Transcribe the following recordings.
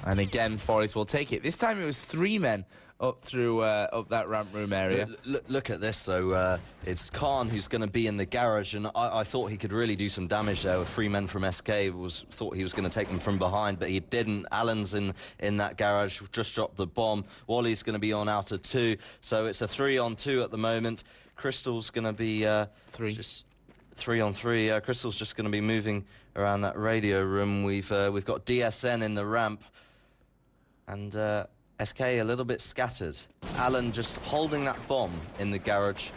And again, Forest will take it. This time it was 3 men up through up that ramp room area. Look at this, though. It's Khan who's going to be in the garage, and I thought he could really do some damage there with 3 men from SK. Thought he was going to take them from behind, but he didn't. Alan's in that garage, just dropped the bomb. Wally's going to be on outer 2, so it's a 3-on-2 at the moment. Crystal's going to be 3-on-3. Crystal's just going to be moving around that radio room. We've got DSN in the ramp, and SK a little bit scattered. Alan just holding that bomb in the garage.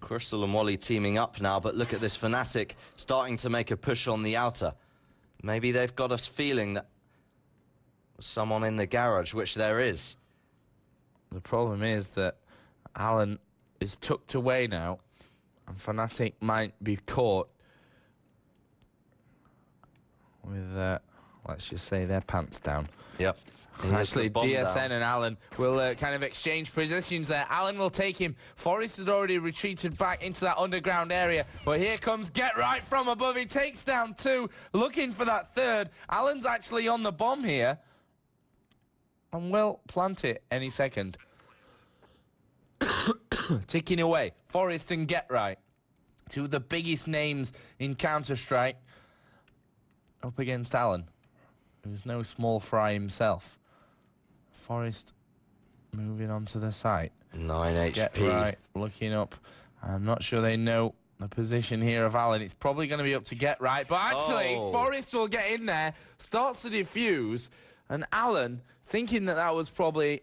Crystal and Wally teaming up now, but look at this, Fnatic starting to make a push on the outer. Maybe they've got us feeling that there's someone in the garage, which there is. The problem is that Alan is tucked away now, and Fnatic might be caught with, let's just say, their pants down. Yep. Actually, DSN and Alan will kind of exchange positions there. Alan will take him. Forest had already retreated back into that underground area, but here comes Get Right from above. He takes down 2, looking for that 3rd. Alan's actually on the bomb here and will plant it any second. Ticking away. Forest and Get Right, 2 of the biggest names in Counter-Strike, up against Alan, who's no small fry himself. Forest moving onto the site. 9 HP. Get Right looking up. I'm not sure they know the position here of Alan. It's probably going to be up to Get Right, but actually Forest will get in there, starts to defuse, and Alan, thinking that that was probably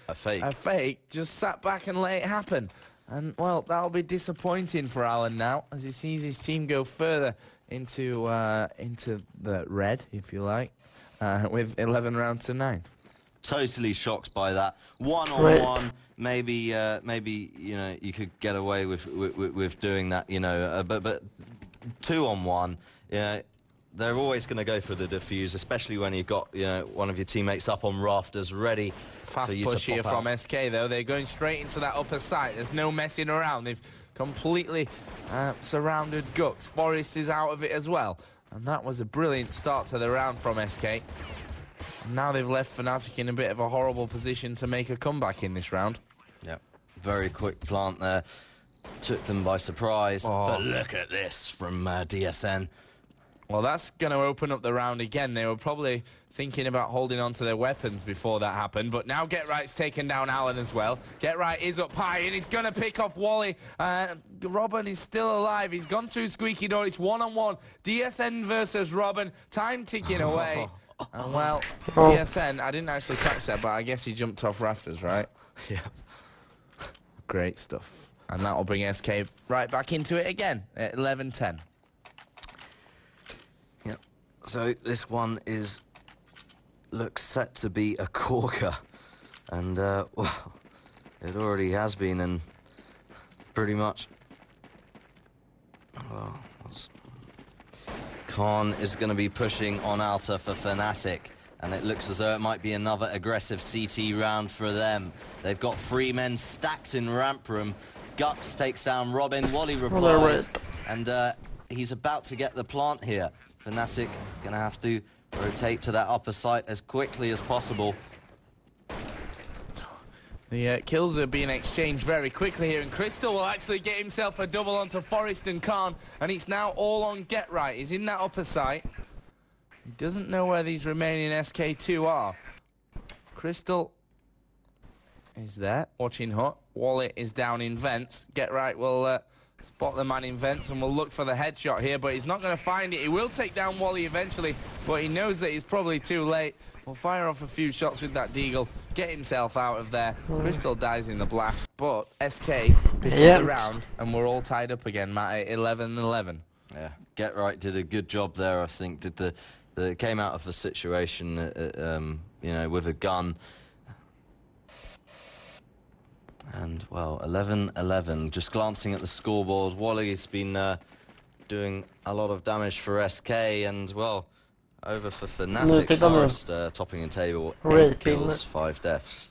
a fake, just sat back and let it happen. And, well, that'll be disappointing for Alan now, as he sees his team go further into the red, if you like, with 11 rounds to 9. Totally shocked by that. 1-on-1, maybe you know you could get away with doing that, you know, but 2-on-1, you know, they're always going to go for the defuse, especially when you've got, you know, one of your teammates up on rafters ready. Fast push here from SK, though. They're going straight into that upper site. There's no messing around. They've completely surrounded Gux. Forest is out of it as well. And that was a brilliant start to the round from SK. And now they've left Fnatic in a bit of a horrible position to make a comeback in this round. Yep, very quick plant there. Took them by surprise. But look at this from DSN. Well, that's going to open up the round again. They were probably thinking about holding on to their weapons before that happened, but now Get Right's taken down Alan as well. Get Right is up high, and he's going to pick off Wally. Robin is still alive. He's gone through Squeaky Door. It's 1-on-1. DSN versus Robin. Time ticking away. And, well, DSN, I didn't actually catch that, but I guess he jumped off rafters, right? Yeah. Great stuff. And that'll bring SK right back into it again at 11-10. So this one looks set to be a corker, and well, it already has been, and pretty much. Well, Khan is going to be pushing on Alta for Fnatic, and it looks as though it might be another aggressive CT round for them. They've got 3 men stacked in ramp room. Gux takes down Robin. Wally replies, and he's about to get the plant here. Fnatic going to have to rotate to that upper site as quickly as possible. The kills are being exchanged very quickly here, and Crystal will actually get himself a double onto Forest and Khan, and it's now all on Get Right. He's in that upper site. He doesn't know where these remaining SK2 are. Crystal is there, watching Hut. Wally is down in vents. Get Right will spot the man in vents and will look for the headshot here, but he's not going to find it. He will take down Wally eventually, but he knows that he's probably too late. Will fire off a few shots with that deagle, get himself out of there. Crystal dies in the blast, but SK pick up the round, and we're all tied up again, Matt, at 11-11. Yeah, Get Right did a good job there, I think. Came out of the situation, you know, with a gun. And, well, 11-11. Just glancing at the scoreboard, Wally's been doing a lot of damage for SK, and, well, over for Fnatic Forest, topping the table, 8 kills, 5 deaths.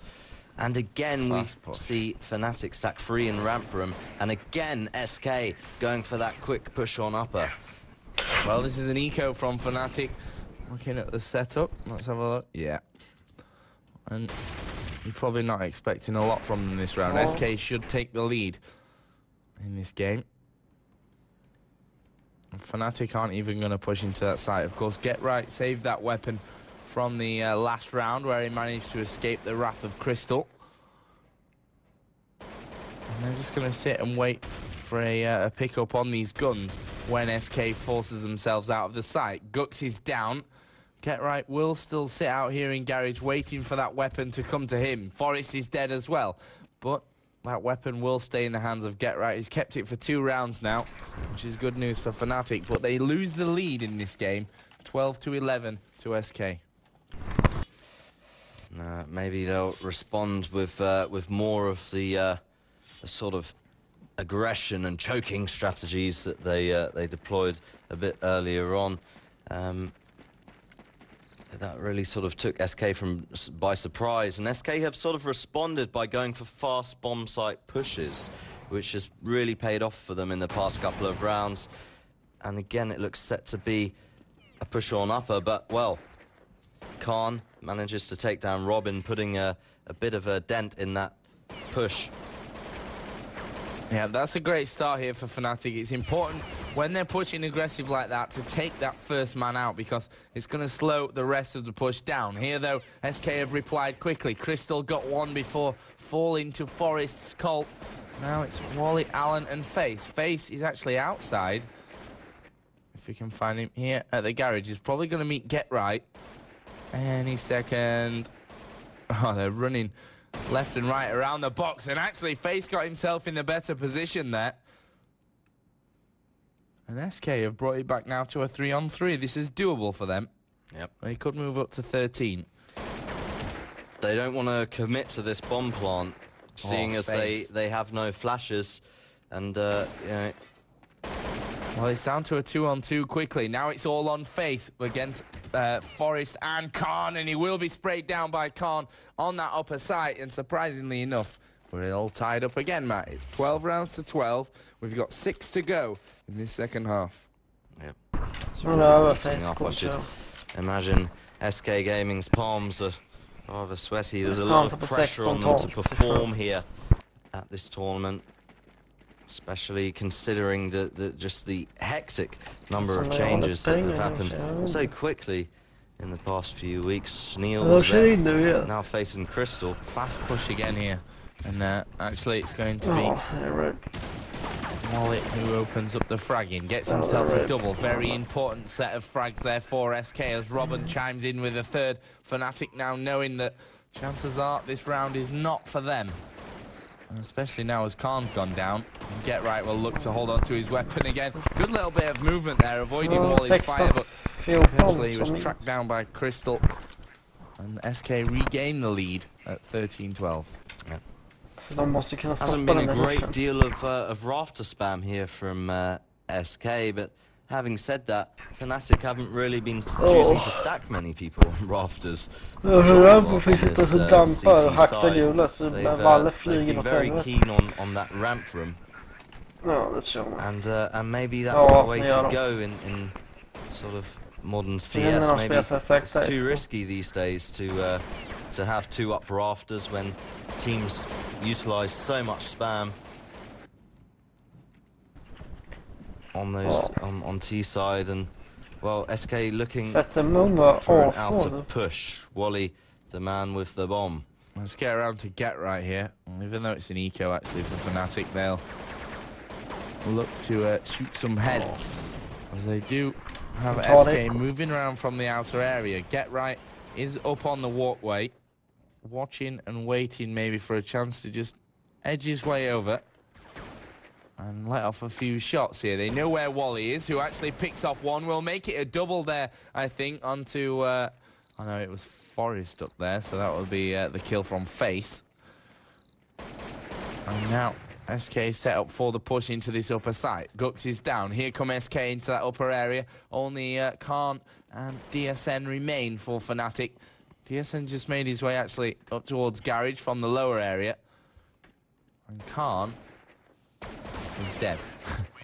And again, we see Fnatic stack 3 in ramp room, and again, SK going for that quick push on upper. Well, this is an eco from Fnatic. Looking at the setup, let's have a look. Yeah. And you're probably not expecting a lot from them this round. SK should take the lead in this game. And Fnatic aren't even going to push into that site. Of course, Get Right saved that weapon from the last round where he managed to escape the wrath of Crystal. And they're just going to sit and wait for a pick-up on these guns when SK forces themselves out of the site. Gux is down. Get Right will still sit out here in garage waiting for that weapon to come to him. Forest is dead as well. But that weapon will stay in the hands of Get Right. He's kept it for 2 rounds now, which is good news for Fnatic. But they lose the lead in this game, 12-11 to SK. Maybe they'll respond with more of the sort of aggression and choking strategies that they deployed a bit earlier on. That really sort of took SK by surprise, and SK have sort of responded by going for fast bomb site pushes, which has really paid off for them in the past couple of rounds. And again, it looks set to be a push on upper, but well, Khan manages to take down Robin, putting a bit of a dent in that push. Yeah, that's a great start here for Fnatic. It's important when they're pushing aggressive like that to take that first man out, because it's going to slow the rest of the push down. Here, though, SK have replied quickly. Crystal got one before falling to Forest's Colt. Now it's Wally, Allen, and Face. Face is actually outside. If we can find him here at the garage, he's probably going to meet Get Right any second. Oh, they're running left and right around the box, and actually Face got himself in the better position there. And SK have brought it back now to a 3-on-3. This is doable for them. Yep. They could move up to 13. They don't want to commit to this bomb plant, seeing as they have no flashes, and you know. Well, it's down to a 2-on-2 quickly. Now it's all on Face against Forest and Khan, and he will be sprayed down by Khan on that upper site. And surprisingly enough, we're all tied up again, Matt. It's 12 rounds to 12. We've got 6 to go in this second half. Yep. I should imagine SK Gaming's palms are rather sweaty. There's a lot of pressure on them to perform here at this tournament, especially considering just the hectic number of changes that have happened so quickly in the past few weeks. Sneal's now facing Crystal. Fast push again here. And actually it's going to be Wallet who opens up the fragging, gets himself a double. Very important set of frags there for SK as Robin chimes in with a third. Fnatic now knowing that chances are this round is not for them. And especially now as Khan's gone down. And Get Right will look to hold on to his weapon again. Good little bit of movement there, avoiding Wally's fire, but eventually he was tracked down by Crystal. And SK regained the lead at 13-12. Yeah. Hasn't been a great deal of rafter spam here from SK, but having said that, Fnatic haven't really been choosing to stack many people on rafters. They've been very keen on that ramp room. And maybe that's the way to go in sort of modern CS. Maybe it's too risky these days to have 2 up rafters when teams utilize so much spam on those on T side. And well, SK looking for an outer push. Wally, the man with the bomb. Let's get around to Get Right here. Even though it's an eco actually for Fnatic, they'll look to shoot some heads, as they do have SK moving around from the outer area. Get Right is up on the walkway, watching and waiting maybe for a chance to just edge his way over and let off a few shots here. They know where Wally is, who actually picks off one. Will make it a double there, I think, onto... I know it was Forest up there, so that would be the kill from Face. And now SK set up for the push into this upper site. Gux is down. Here come SK into that upper area. Only Khan and DSN remain for Fnatic. DSN just made his way actually up towards garage from the lower area. And Khan is dead.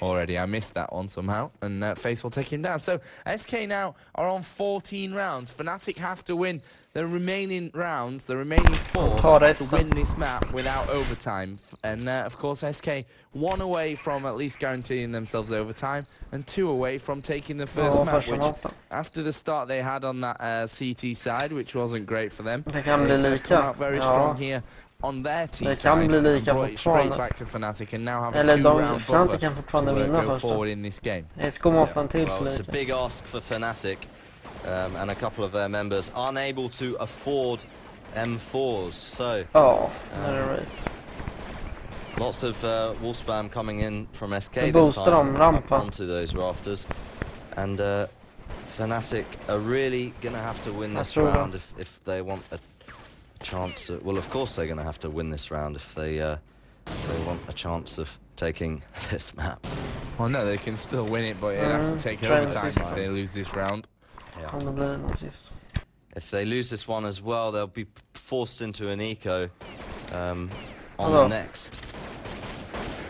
already. I missed that one somehow, and Face will take him down. So SK now are on 14 rounds. Fnatic have to win the remaining rounds, the remaining 4, to win this map without overtime. And of course, SK 1 away from at least guaranteeing themselves overtime, and 2 away from taking the first map, which after the start they had on that CT side, which wasn't great for them, they've come out very strong here on their T side and brought it straight back to Fnatic, and now have a 2-round buffer to go forward in this game. Well, it's a big ask for Fnatic, and a couple of their members unable to afford M4s, so lots of wall spam coming in from SK this time onto those rafters, and Fnatic are really going to have to win this round if they want a chance. Well, of course they're going to have to win this round if they want a chance of taking this map. Well, no, they can still win it, but they'd have to take overtime if they lose this round. Yeah. If they lose this one as well, they'll be forced into an eco on the next.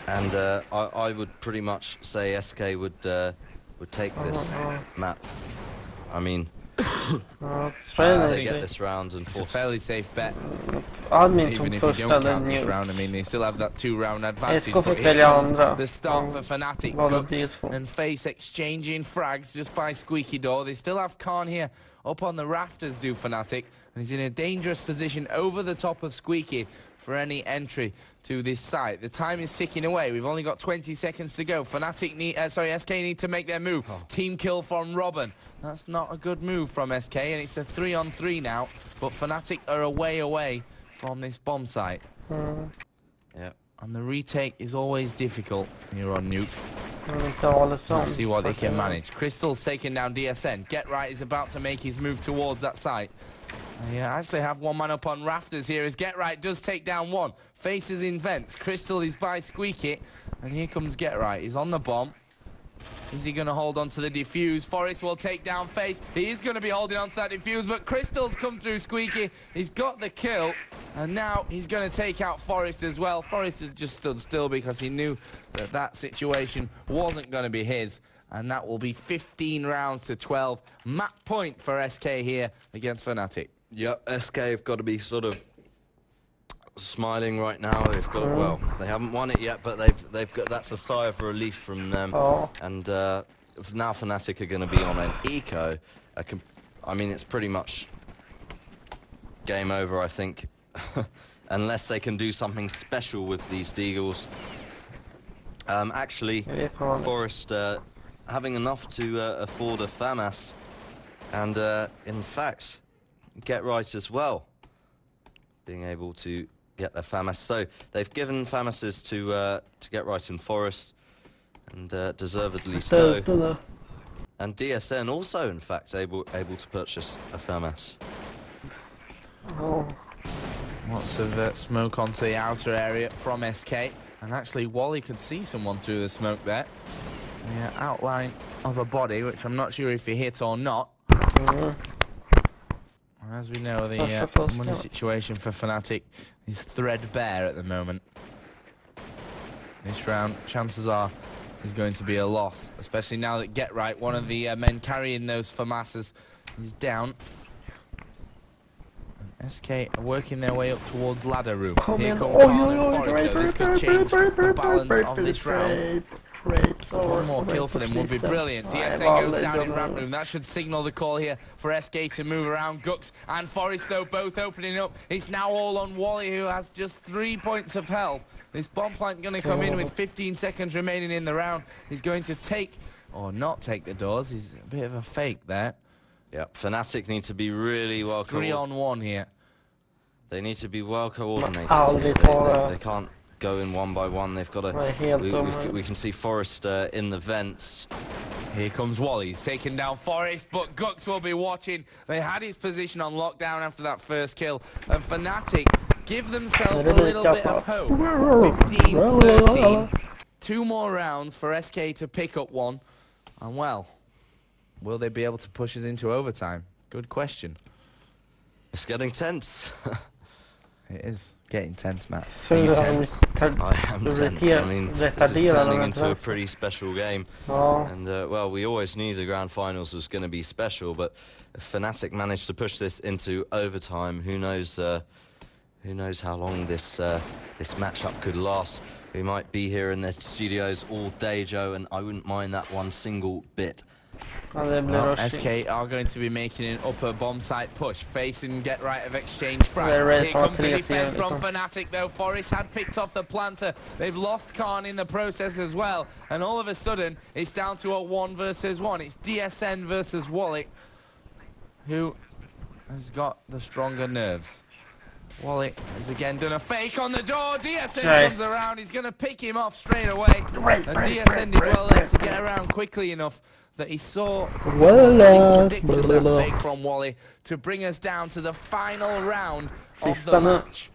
And I would pretty much say SK would take this map. I mean, they get this round and it's a fairly safe bet. Even if you don't count this round, I mean, they still have that 2-round advantage. But here comes the start for Fnatic. Guts and Face exchanging frags just by Squeaky Door. They still have Khan here up on the rafters, do Fnatic, and he's in a dangerous position over the top of Squeaky for any entry to this site. The time is ticking away. We've only got 20 seconds to go. SK need to make their move. Team kill from Robin. That's not a good move from SK, and it's a 3-on-3 now. But Fnatic are away from this bomb site. Yeah. And the retake is always difficult here on Nuke. Let's see what they can manage. Crystal's taken down DSN. Get Right is about to make his move towards that site. Yeah, actually have one man up on rafters here as Get Right does take down one. Faces in vents. Crystal is by Squeaky. And here comes Get Right. He's on the bomb. Is he going to hold on to the defuse? Forest will take down Face. He is going to be holding on to that defuse, but Crystal's come through Squeaky. He's got the kill, and now he's going to take out Forest as well. Forest had just stood still because he knew that that situation wasn't going to be his, and that will be 15 rounds to 12. Map point for SK here against Fnatic. Yep, SK have got to be sort of smiling right now. They've got well, they haven't won it yet, but they've got, that's a sigh of relief from them. And now Fnatic are going to be on an eco. I mean, it's pretty much game over, I think, unless they can do something special with these Deagles. Actually, Forest having enough to afford a FAMAS, and in fact, Get Right as well, being able to get their FAMAS. So they've given FAMASes to Get Right in Forest, and deservedly so. And DSN also, in fact, able to purchase a FAMAS. Lots of smoke onto the outer area from SK, and actually Wally could see someone through the smoke there. Yeah, outline of a body, which I'm not sure if he hit or not. As we know, the money situation for Fnatic is threadbare at the moment. This round, chances are, is going to be a loss, especially now that Get Right, one of the men carrying those FAMASes, is down. And SK are working their way up towards ladder room. Here come Khan and Forest, so this could change the balance of this round. One more kill for them would be brilliant. DSN goes down in ramp room. That should signal the call here for SK to move around. Gux and Forest, though, both opening up. It's now all on Wally, who has just 3 points of health. This bomb plant going to come in with 15 seconds remaining in the round. He's going to take, or not take the doors. He's a bit of a fake there. Yeah, Fnatic need to be really well coordinated. 3-on-1 here. They need to be well coordinated here. They can't go in one by one. They've got to. We can see Forest in the vents. Here comes Wally. He's taken down Forest, but Gux will be watching. They had his position on lockdown after that first kill, and Fnatic give themselves a little bit of hope. 15-13. 2 more rounds for SK to pick up one, and well, will they be able to push us into overtime? Good question. It's getting tense. It is getting tense, Matt. Så Are you det har tense? I am tense. I mean, this is turning into a pretty special game. Ja. And, well, we always knew the grand finals was going to be special, but Fnatic managed to push this into overtime. Who knows how long this matchup could last. We might be here in the studios all day, Joe, and I wouldn't mind that one single bit. Ja, det blir Well, rushing. SK are going to be making an upper bomb site push, facing get right of exchange frags. They're ready Here for comes the 3-0, defense from liksom. Fnatic though. Forest had picked off the planter. They've lost Khan in the process as well. And all of a sudden, it's down to a 1 versus 1. It's DSN versus Wally, who has got the stronger nerves. Wally has again done a fake on the door. DSN Nice. comes around. He's going to pick him off straight away. And DSN did well there to get around quickly enough that he saw predicted that fake from Wally to bring us down to the final round of the match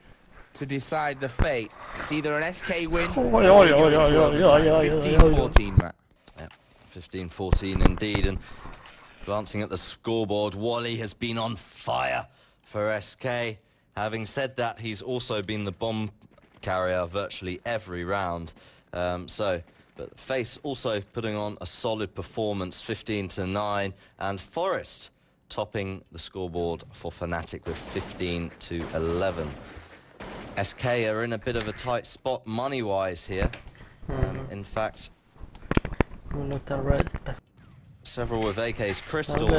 to decide the fate. It's either an SK win or we go into overtime. 15-14, Matt. Yeah, 15-14 indeed. And glancing at the scoreboard, Wally has been on fire for SK. Having said that, he's also been the bomb carrier virtually every round. But FaZe also putting on a solid performance, 15-9, and Forest topping the scoreboard for Fnatic with 15-11. SK are in a bit of a tight spot money-wise here. In fact, several with AK's Crystal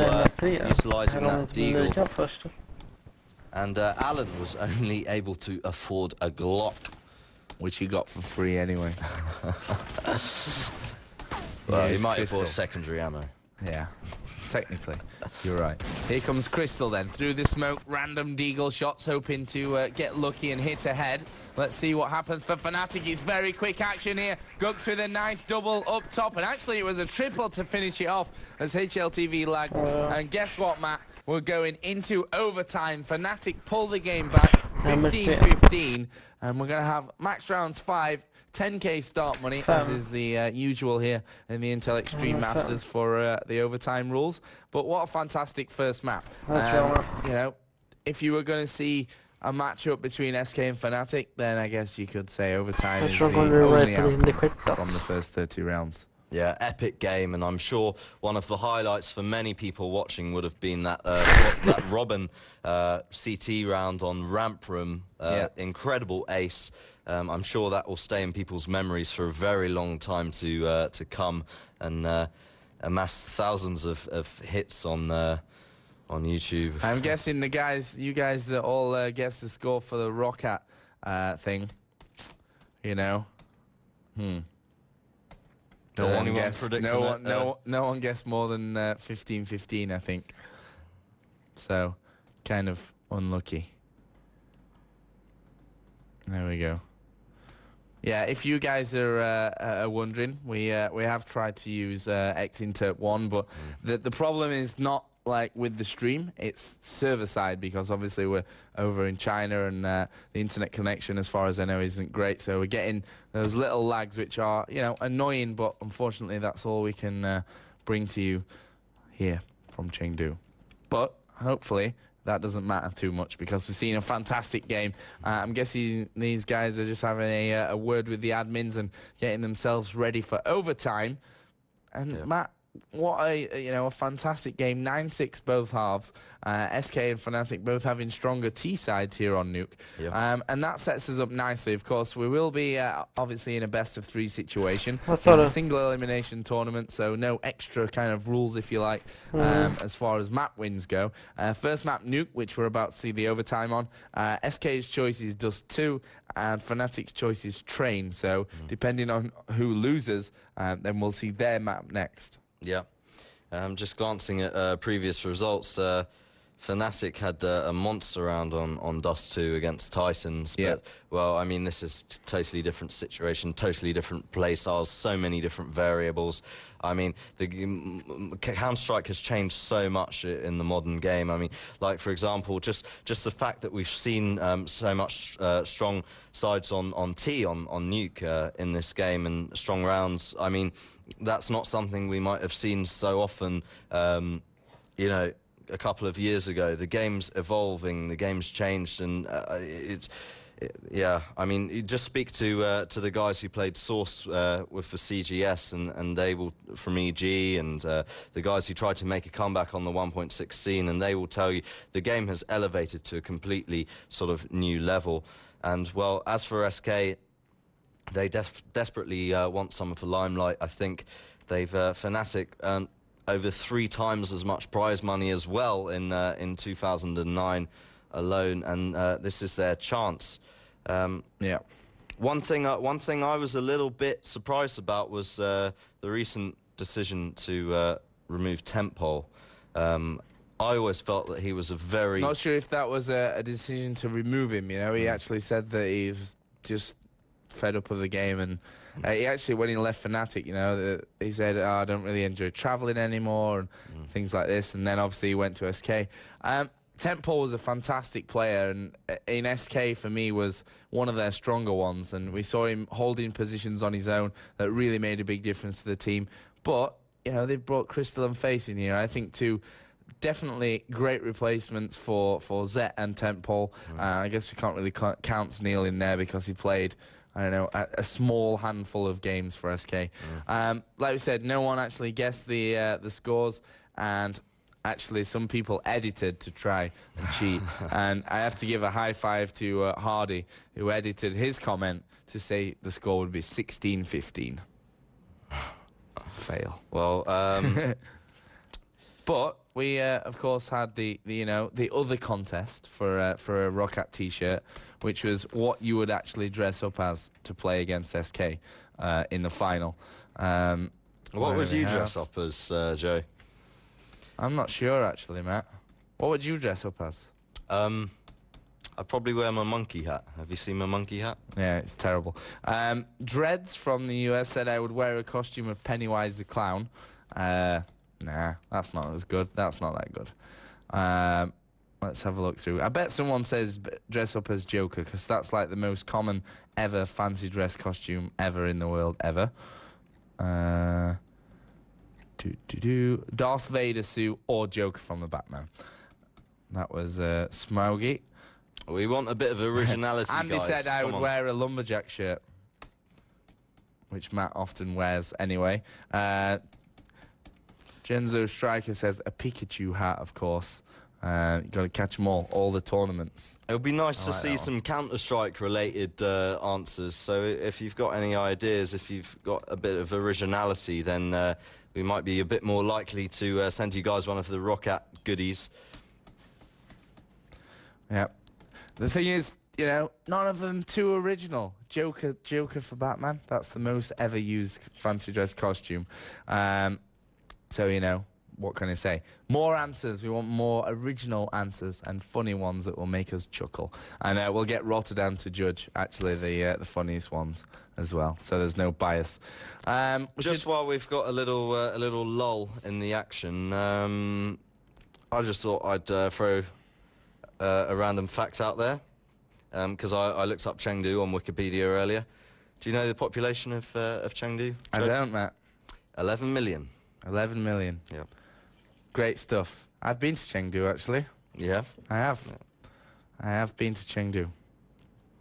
utilising that deagle. And Alan was only able to afford a Glock, which he got for free anyway. Well, he might afford secondary ammo. Yeah, technically, you're right. Here comes Crystal then, through the smoke, random deagle shots, hoping to get lucky and hit ahead. Let's see what happens for Fnatic. It's very quick action here. Gux with a nice double up top, and actually it was a triple to finish it off as HLTV lags. And guess what, Matt? We're going into overtime. Fnatic pull the game back, 15-15, and we're going to have max rounds 5, 10k start money, as is the usual here in the Intel Extreme Masters for the overtime rules. But what a fantastic first map. You know, if you were going to see a matchup between SK and Fnatic, then I guess you could say overtime is the only outcome from the first 30 rounds. Yeah, epic game, and I'm sure one of the highlights for many people watching would have been that Robin CT round on Ramp Room. Incredible ace. I'm sure that will stay in people's memories for a very long time to come, and amass thousands of hits on YouTube. I'm guessing you guys that all guess the score for the Roccat thing, you know. No one guessed. No one guessed more than 15-15, I think. So, kind of unlucky. There we go. Yeah, if you guys are wondering, we have tried to use Xinterp 1, but the problem is not like with the stream, it's server side, because obviously we're over in China and the internet connection, as far as I know, isn't great. So we're getting those little lags, which are, you know, annoying, but unfortunately that's all we can bring to you here from Chengdu. But hopefully that doesn't matter too much, because we've seen a fantastic game. I'm guessing these guys are just having a word with the admins and getting themselves ready for overtime. And Matt, what a fantastic game. 9-6 both halves. SK and Fnatic both having stronger T sides here on Nuke. And that sets us up nicely. Of course, we will be obviously in a best-of-3 situation. It's a single elimination tournament, so no extra kind of rules, if you like, as far as map wins go. First map, Nuke, which we're about to see the overtime on. SK's choice is Dust 2, and Fnatic's choice is Train. So depending on who loses, then we'll see their map next. Yeah. Just glancing at previous results, Fnatic had a monster round on Dust 2 against Titans. But, well, I mean, this is totally different situation, totally different play styles, so many different variables. I mean, Counter-Strike has changed so much in the modern game. I mean, like, for example, just the fact that we've seen so much strong sides on T, on Nuke in this game, and strong rounds. I mean, that's not something we might have seen so often, you know, a couple of years ago. The game's evolving, the game's changed, and yeah, I mean, you just speak to the guys who played Source for CGS, and they will, from EG, and the guys who tried to make a comeback on the 1.6 scene, and they will tell you the game has elevated to a completely sort of new level. And, well, as for SK, they desperately want some of the limelight. I think they've, Fnatic earned over 3 times as much prize money as well in 2009 alone, and this is their chance. Yeah. One thing I was a little bit surprised about was the recent decision to remove Tempole. I always felt that he was a very... Not sure if that was a decision to remove him, you know. He actually said that he was just fed up of the game, and he actually, when he left Fnatic, you know, he said, oh, I don't really enjoy travelling anymore, and things like this, and then obviously he went to SK. Tempole was a fantastic player, and in SK, for me, was one of their stronger ones, and we saw him holding positions on his own that really made a big difference to the team. But, you know, they've brought Crystal and Face in here, I think, two definitely great replacements for Zet and Tempole. I guess we can't really count Sneal in there because he played, I don't know, a small handful of games for SK. Like we said, no one actually guessed the scores, and actually some people edited to try and cheat. And I have to give a high five to Hardy, who edited his comment to say the score would be 16-15. Fail. Well, but we, of course, had the other contest for a Roccat T-shirt, which was what you would actually dress up as to play against SK in the final. what would you dress up as, Joe? I'm not sure, actually, Matt. What would you dress up as? I'd probably wear my monkey hat. Have you seen my monkey hat? Yeah, it's terrible. Dreads from the US said I would wear a costume of Pennywise the Clown. Nah, that's not as good. That's not that good. Let's have a look through. I bet someone says dress up as Joker, because that's like the most common ever fancy dress costume ever in the world, ever. Darth Vader suit or Joker from the Batman. That was Smaugy. We want a bit of originality, Andy guys. said I would wear a lumberjack shirt, which Matt often wears anyway. Genzo Striker says a Pikachu hat, of course. You've got to catch them all the tournaments. It would be nice to see some Counter-Strike related answers. So if you've got any ideas, if you've got a bit of originality, then we might be a bit more likely to send you guys one of the Roccat goodies. Yep. The thing is, you know, none of them too original. Joker for Batman. That's the most ever used fancy dress costume. So, you know, what can I say? More answers. We want more original answers and funny ones that will make us chuckle. And we'll get Rotterdam to judge, actually, the funniest ones as well. So there's no bias. Just while we've got a little lull in the action, I just thought I'd throw a random fact out there, because I looked up Chengdu on Wikipedia earlier. Do you know the population of Chengdu? I don't, Matt. 11 million. 11 million. Yep. Great stuff. I've been to Chengdu, actually. You have? I have. Yeah. I have been to Chengdu.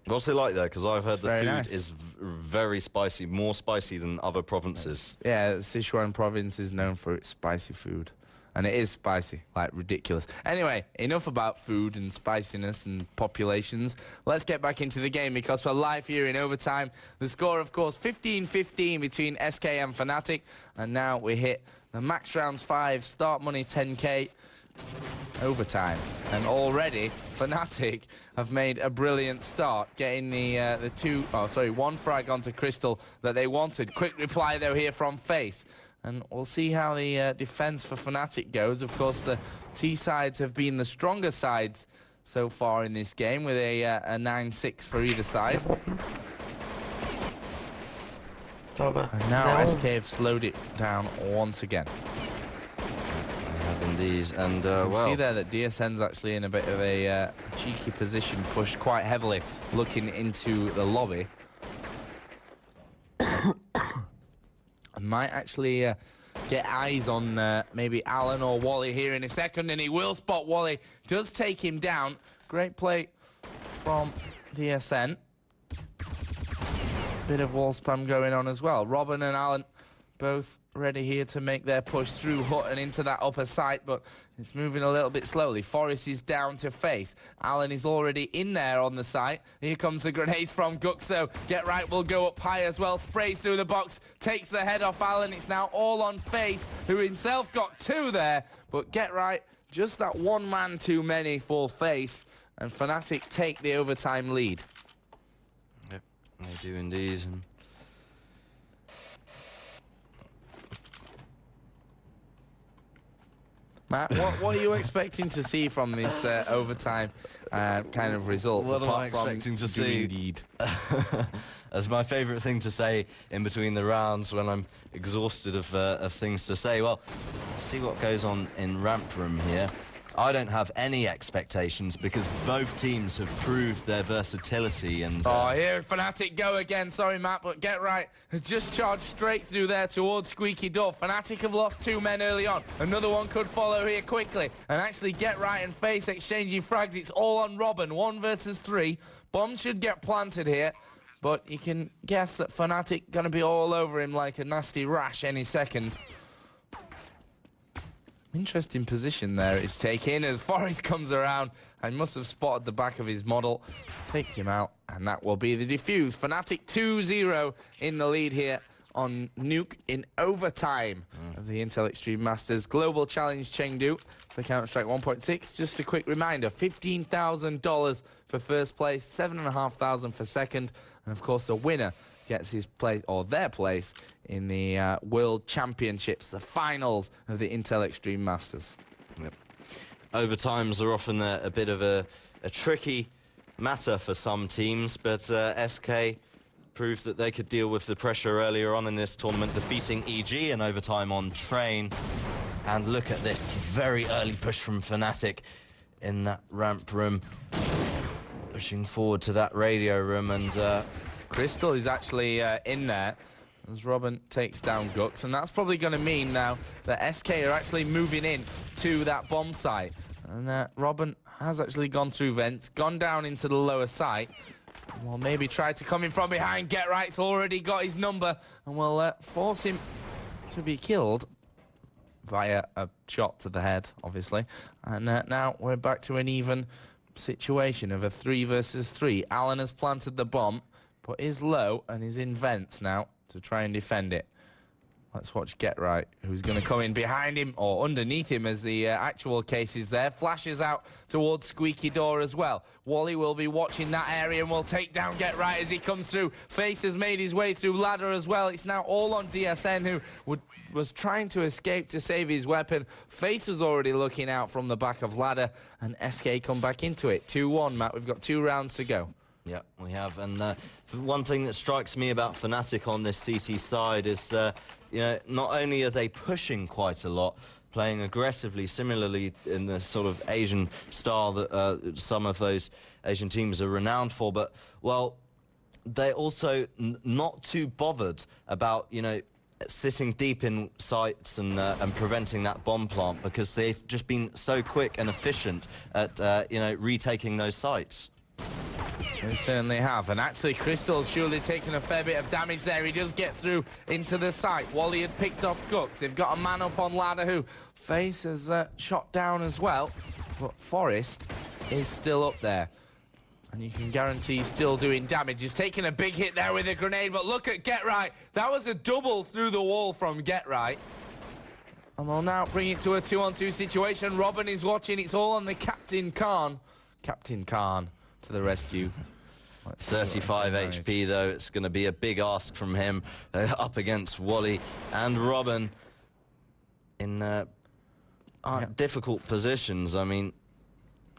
What's it like there? Because I've heard the food nice. is very spicy, more spicy than other provinces. Yeah, Sichuan province is known for its spicy food. And it is spicy, like ridiculous. Anyway, enough about food and spiciness and populations. Let's get back into the game because we're live here in overtime. The score, of course, 15-15 between SK and Fnatic. And now we hit the max rounds 5, start money 10k, overtime. And already, Fnatic have made a brilliant start, getting one frag onto Crystal that they wanted. Quick reply, though, here from Face. And we'll see how the defense for Fnatic goes. Of course, the T sides have been the stronger sides so far in this game, with a 9-6 for either side. And now SK have slowed it down once again. I have indeed. And, you can see there that DSN's actually in a bit of a cheeky position, pushed quite heavily, looking into the lobby. I might actually get eyes on maybe Alan or Wally here in a second, and he will spot Wally. Does take him down. Great play from DSN. Bit of wall spam going on as well. Robin and Alan both ready here to make their push through Hut and into that upper site, but it's moving a little bit slowly. Forrest is down to face. Alan is already in there on the site. Here comes the grenades from Guxo. Get Right will go up high as well. Sprays through the box, takes the head off Alan. It's now all on Face, who himself got 2 there, but Get Right, just that one man too many for Face, and Fnatic take the overtime lead. Yep, they do indeed. And Matt, what are you expecting to see from this overtime kind of results? What am I expecting to see? Indeed. That's my favourite thing to say in between the rounds when I'm exhausted of things to say. Well, let's see what goes on in Ramp Room here. I don't have any expectations because both teams have proved their versatility and... Oh, here Fnatic go again. Sorry, Matt, but Get Right has just charged straight through there towards Squeaky Door. Fnatic have lost 2 men early on. Another one could follow here quickly. And actually Get Right and Face exchanging frags. It's all on Robin. 1 versus 3. Bomb should get planted here. But you can guess that Fnatic going to be all over him like a nasty rash any second. Interesting position there it's taken as Forrest comes around and must have spotted the back of his model. Takes him out, and that will be the defuse. Fnatic 2-0 in the lead here on Nuke in overtime of the Intel Extreme Masters Global Challenge Chengdu for Counter-Strike 1.6. Just a quick reminder, $15,000 for first place, $7,500 for second, and of course the winner gets his place, or their place, in the World Championships, the finals of the Intel Extreme Masters. Yep. Overtimes are often a bit of a tricky matter for some teams, but SK proved that they could deal with the pressure earlier on in this tournament, defeating EG in overtime on Train. And look at this very early push from Fnatic in that Ramp Room, pushing forward to that radio room, and Crystal is actually in there as Robin takes down Gux, and that's probably going to mean now that SK are actually moving in to that bomb site. And Robin has actually gone through vents, gone down into the lower site. Well, maybe try to come in from behind. Get Right's already got his number, and will force him to be killed via a shot to the head, obviously. And now we're back to an even situation of a 3 versus 3. Alan has planted the bomb, but is low and is in vents now to try and defend it. Let's watch Get Right, who's going to come in behind him, or underneath him as the actual case is there. Flashes out towards Squeaky Door as well. Wally will be watching that area and will take down Get Right as he comes through. Face has made his way through ladder as well. It's now all on DSN, who was trying to escape to save his weapon. Face was already looking out from the back of ladder, and SK come back into it. 2-1, Matt. We've got 2 rounds to go. Yeah, we have. And one thing that strikes me about Fnatic on this CT side is, you know, not only are they pushing quite a lot, playing aggressively, similarly in the sort of Asian style that some of those Asian teams are renowned for, but, well, they're also not too bothered about, you know, sitting deep in sites and preventing that bomb plant, because they've just been so quick and efficient at, you know, retaking those sites. They certainly have, and actually Crystal's surely taken a fair bit of damage there. He does get through into the site. Wally had picked off Gux. They've got a man up on ladder who Face has shot down as well, but Forrest is still up there. And you can guarantee he's still doing damage. He's taking a big hit there with a grenade, but look at Get Right. That was a double through the wall from Get Right. And they'll now bring it to a 2-on-2 situation. Robin is watching. It's all on the Captain Khan. Captain Khan to the rescue. 35 HP, though. It's going to be a big ask from him up against Wally and Robin in difficult positions. I mean,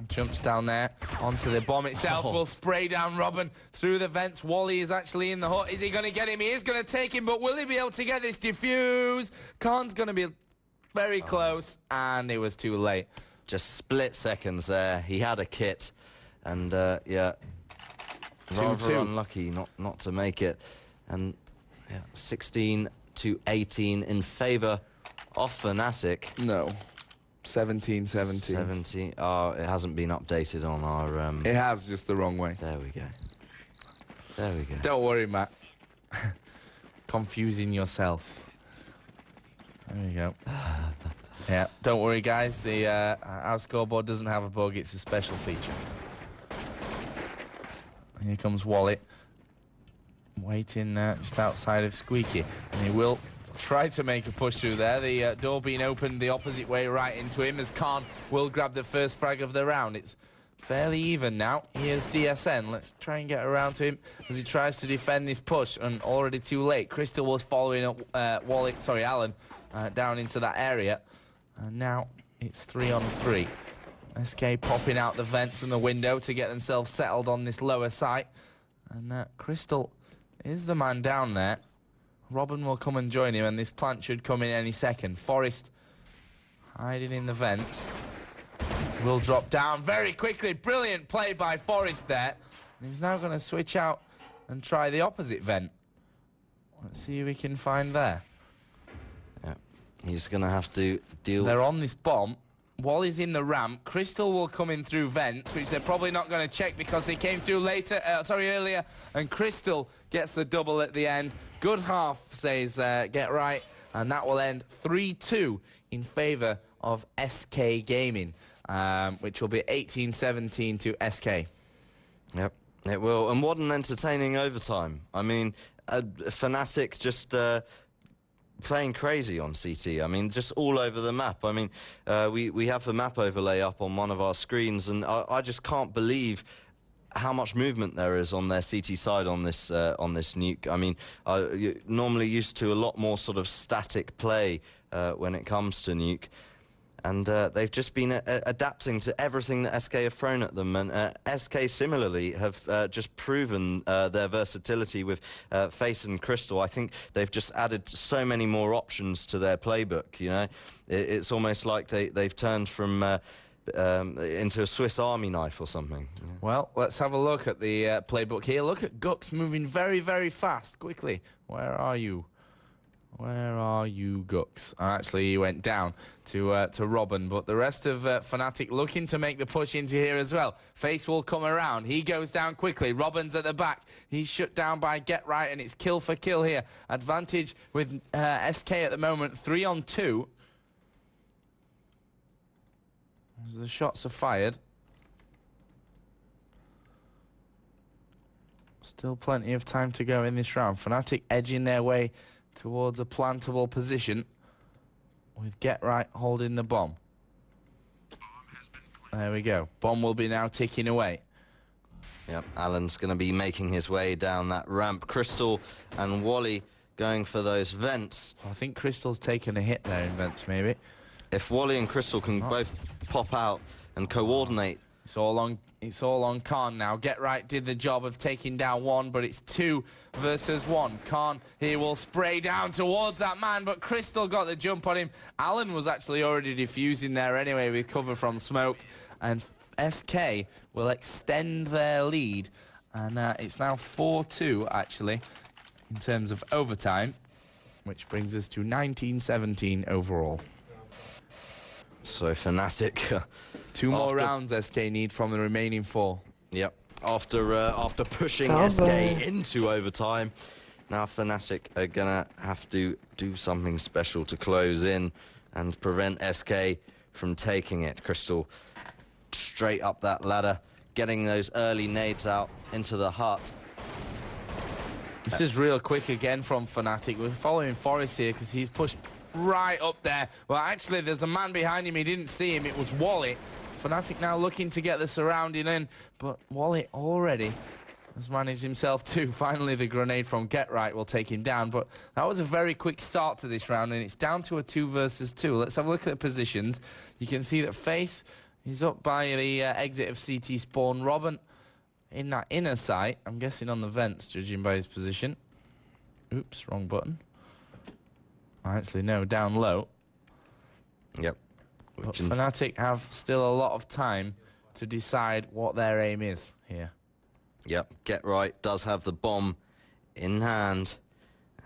jumps down there onto the bomb itself. Will spray down Robin through the vents. Wally is actually in the hut. Is he going to get him? He is going to take him, but will he be able to get this defuse? Khan's going to be very close, and it was too late. Just split seconds there. He had a kit, and yeah, rather unlucky not to make it. And yeah, 16-18 in favour off Fnatic. No. 17-17. 17. Oh, it hasn't been updated on our... It has, just the wrong way. There we go. There we go. Don't worry, Matt. Confusing yourself. There you go. Yeah, don't worry, guys. Our scoreboard doesn't have a bug. It's a special feature. Here comes Wallet. Waiting just outside of Squeaky. And he will try to make a push through there. The door being opened the opposite way right into him as Khan will grab the first frag of the round. It's fairly even now. Here's DSN. Let's try and get around to him as he tries to defend this push. And already too late. Crystal was following up Alan down into that area. And now it's 3-on-3. SK popping out the vents and the window to get themselves settled on this lower site. And Crystal is the man down there. Robin will come and join him, and this plant should come in any second. Forest hiding in the vents. Will drop down very quickly. Brilliant play by Forest there. And he's now going to switch out and try the opposite vent. Let's see who we can find there. Yeah, he's going to have to deal... They're on this bomb. Wally's in the ramp. Crystal will come in through vents, which they're probably not going to check because they came through earlier. And Crystal gets the double at the end. Good half, says Get Right. And that will end 3-2 in favour of SK Gaming, which will be 18-17 to SK. Yep, it will. And what an entertaining overtime. I mean, Fnatic just... playing crazy on CT. I mean, just all over the map. I mean, we have the map overlay up on one of our screens, and I just can't believe how much movement there is on their CT side on this nuke. I mean, you're normally used to a lot more sort of static play when it comes to nuke. And they've just been adapting to everything that SK have thrown at them. And SK similarly have just proven their versatility with Face and Crystal. I think they've just added so many more options to their playbook, you know. It's almost like they've turned from into a Swiss Army knife or something. Yeah. Well, let's have a look at the playbook here. Look at Gux moving very, very fast, quickly. Where are you? Where are you, Gux? Actually, he went down to Robin, but the rest of Fnatic looking to make the push into here as well. Face will come around. He goes down quickly. Robin's at the back. He's shut down by Get Right, and it's kill for kill here. Advantage with SK at the moment, 3-on-2. As the shots are fired. Still plenty of time to go in this round. Fnatic edging their way towards a plantable position with Get Right holding the bomb. There we go. Bomb will be now ticking away. Yep, Alan's going to be making his way down that ramp. Crystal and Wally going for those vents. I think Crystal's taken a hit there in vents, maybe. If Wally and Crystal can both pop out and coordinate. It's all on Khan now. Get Right did the job of taking down one, but it's 2 versus 1. Khan here will spray down towards that man, but Crystal got the jump on him. Alan was actually already defusing there anyway with cover from smoke. And SK will extend their lead. And it's now 4-2, actually, in terms of overtime, which brings us to 19-17 overall. So Fnatic... 2 more rounds SK need from the remaining 4. Yep. After pushing SK into overtime, now Fnatic are gonna have to do something special to close in and prevent SK from taking it. Crystal straight up that ladder, getting those early nades out into the hut. This is real quick again from Fnatic. We're following Forest here because he's pushed right up there. Well, actually, there's a man behind him. He didn't see him. It was Wally. Fnatic now looking to get the surrounding in, but Wally already has managed himself to. Finally, the grenade from Get Right will take him down, but that was a very quick start to this round, and it's down to a 2 versus 2. Let's have a look at the positions. You can see that Face is up by the exit of CT spawn. Robin in that inner site, I'm guessing on the vents, judging by his position. Oops, wrong button. Actually, no, down low. Yep. But Fnatic have still a lot of time to decide what their aim is here. Yep, Get Right does have the bomb in hand,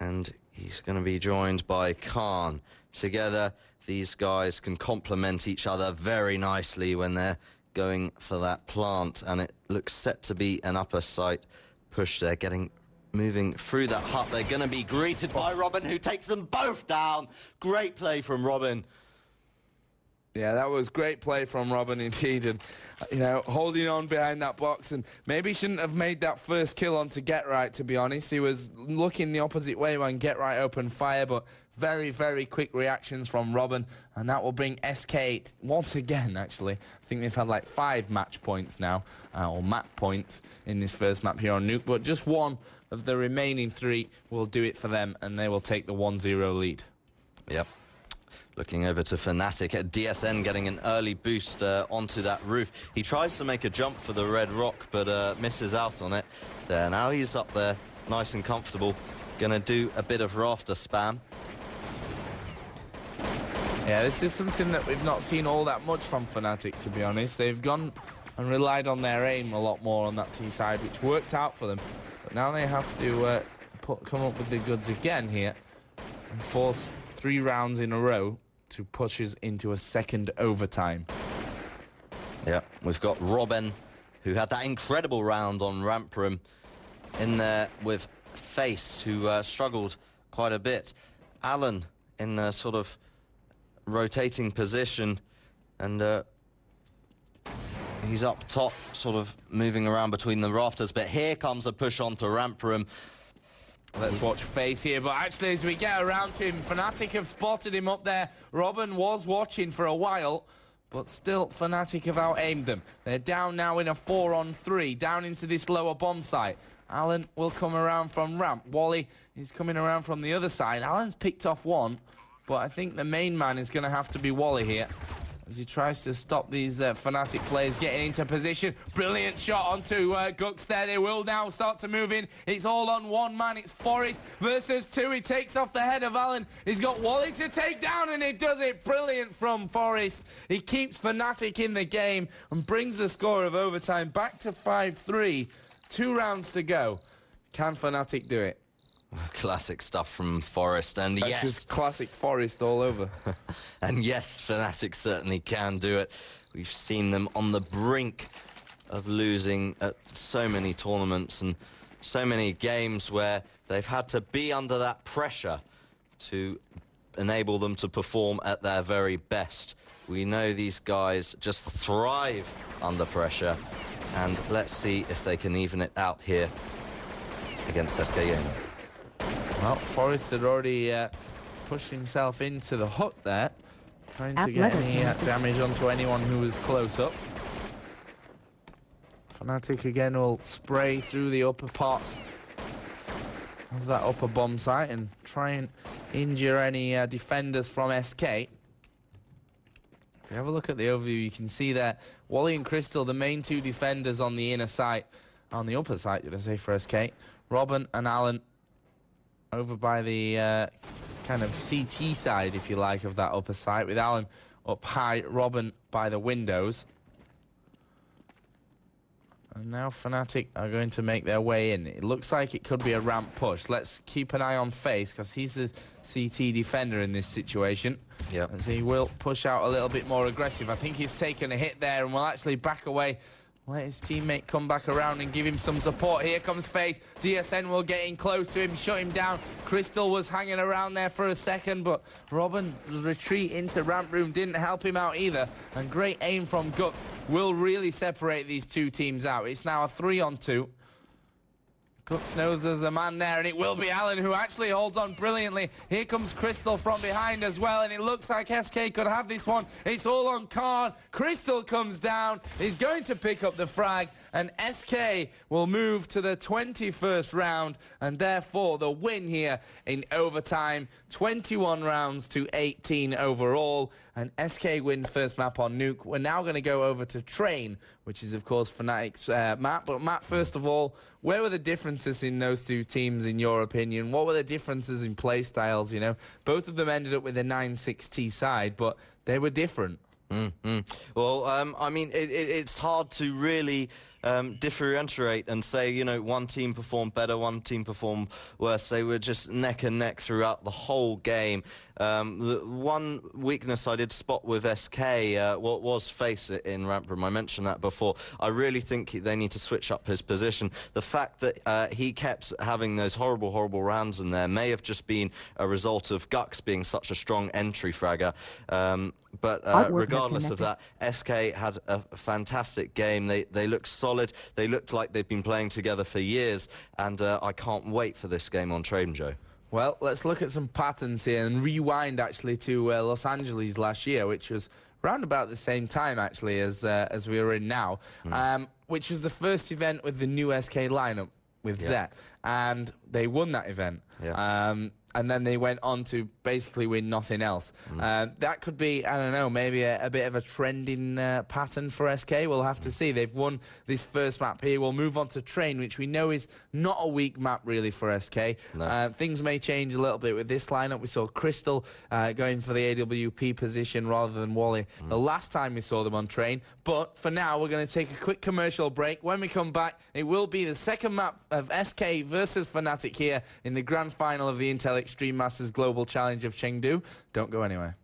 and He's going to be joined by Khan. Together, these guys can complement each other very nicely when they're going for that plant, and it looks set to be an upper site push. They're moving through that hut. They're going to be greeted by Robin, who takes them both down. Great play from Robin. Yeah, that was great play from Robin indeed, and you know, holding on behind that box, and maybe shouldn't have made that first kill onto Get Right, to be honest. He was looking the opposite way when Get Right opened fire, but very, very quick reactions from Robin, and that will bring SK once again, actually. I think they've had like 5 match points now, or map points in this first map here on Nuke, but just one of the remaining 3 will do it for them, and they will take the 1-0 lead. Yep. Looking over to Fnatic at DSN, getting an early boost onto that roof. He tries to make a jump for the red rock, but misses out on it. There, now he's up there, nice and comfortable. Gonna do a bit of rafter spam. Yeah, this is something that we've not seen all that much from Fnatic, to be honest. They've gone and relied on their aim a lot more on that T side, which worked out for them. But now they have to come up with the goods again here and force 3 rounds in a row to push us into a second overtime. Yeah, we've got Robin, who had that incredible round on Ramp Room, in there with Face, who struggled quite a bit. Alan in a sort of rotating position, and he's up top, sort of moving around between the rafters, but here comes a push onto Ramp Room. Let's watch Face here, but actually as we get around to him, Fnatic have spotted him up there. Robin was watching for a while, but still Fnatic have out-aimed them. They're down now in a 4-on-3, down into this lower bomb site. Alan will come around from ramp. Wally is coming around from the other side. Alan's picked off one, but I think the main man is going to have to be Wally here, as he tries to stop these Fnatic players getting into position. Brilliant shot onto Gux there. They will now start to move in. It's all on one man. It's Forest versus 2. He takes off the head of Alan. He's got Wally to take down, and he does it. Brilliant from Forest. He keeps Fnatic in the game and brings the score of overtime back to 5-3. 2 rounds to go. Can Fnatic do it? Classic stuff from Forest, and That's yes, just classic Forest all over. and yes, Fnatic certainly can do it. We've seen them on the brink of losing at so many tournaments and so many games where they've had to be under that pressure to enable them to perform at their very best. We know these guys just thrive under pressure, and let's see if they can even it out here against SK Gaming. Well, Forrest had already pushed himself into the hut there, trying to get any damage onto anyone who was close up. Fnatic again will spray through the upper parts of that upper bomb site and try and injure any defenders from SK. If you have a look at the overview, you can see there Wally and Crystal, the main 2 defenders on the inner site, on the upper site, did I say, for SK. Robin and Alan over by the kind of CT side, if you like, of that upper site, with Alan up high, Robin by the windows. And now Fnatic are going to make their way in. It looks like it could be a ramp push. Let's keep an eye on Face, because he's the CT defender in this situation. Yep. As he will push out a little bit more aggressive. I think he's taken a hit there and will actually back away. Let his teammate come back around and give him some support. Here comes Face. DSN will get in close to him, shut him down. Crystal was hanging around there for a second, but Robin's retreat into ramp room didn't help him out either. And great aim from Gux will really separate these 2 teams out. It's now a 3-on-2. Gux knows there's a man there, and it will be Alan, who actually holds on brilliantly. Here comes Crystal from behind as well, and it looks like SK could have this one. It's all on Khan. Crystal comes down. He's going to pick up the frag, and SK will move to the 21st round, and therefore the win here in overtime. 21 rounds to 18 overall, and SK win first map on Nuke. We're now going to go over to Train, which is, of course, Fnatic's map. But, Matt, first of all, where were the differences in those 2 teams, in your opinion? What were the differences in play styles, you know? Both of them ended up with a 9-6T side, but they were different. Well, I mean, it's hard to really differentiate and say, you know, one team performed better, one team performed worse. They were just neck and neck throughout the whole game. The one weakness I did spot with SK what was face in ramp room. I mentioned that before. I really think they need to switch up his position. The fact that he kept having those horrible rounds in there may have just been a result of Gux being such a strong entry fragger. But regardless of that, SK had a fantastic game. They looked solid. They looked like they've been playing together for years, and I can't wait for this game on Traden, Joe. Well, let's look at some patterns here and rewind actually to Los Angeles last year, which was round about the same time actually as we are in now, which was the first event with the new SK lineup with Zet, and they won that event. And then they went on to basically win nothing else. That could be, I don't know, maybe a bit of a trending pattern for SK. We'll have to see. They've won this first map here. We'll move on to Train, which we know is not a weak map really for SK. No. Things may change a little bit with this lineup. We saw Crystal going for the AWP position rather than Wally the last time we saw them on Train. But for now, we're going to take a quick commercial break. When we come back, it will be the second map of SK versus Fnatic here in the grand final of the Intel Extreme Masters Global Challenge of Chengdu. Don't go anywhere.